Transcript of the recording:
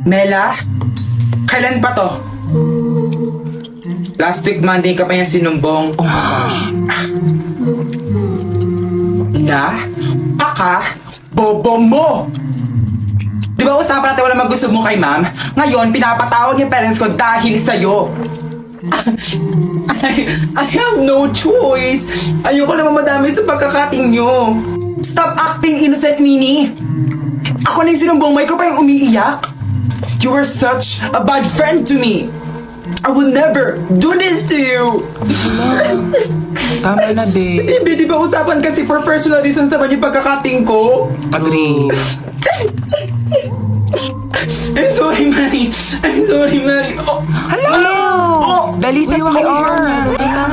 Mela? Kailan pa to? Last week Monday ka pa yan sinumbong. Oh my gosh. Na? Aka? Bobo mo! Di ba usapan natin wala magusto mo kay ma'am? Ngayon, pinapatawag yung parents ko dahil sa'yo. I have no choice. Ayoko naman madami sa pagkakating nyo. Stop acting innocent, Mini. Ako na yung sinumbong mo, ikaw pa yung umiiyak. You are such a bad friend to me. I will never do this to you. Tama na, babe. Di ba usapan kasi for personal reasons naman yung pagkakating ko? Agree. I'm sorry, Mary. I'm sorry, Mary. Oh, Hello! oh, Dali sa uy, CR. wag ka Dali ka.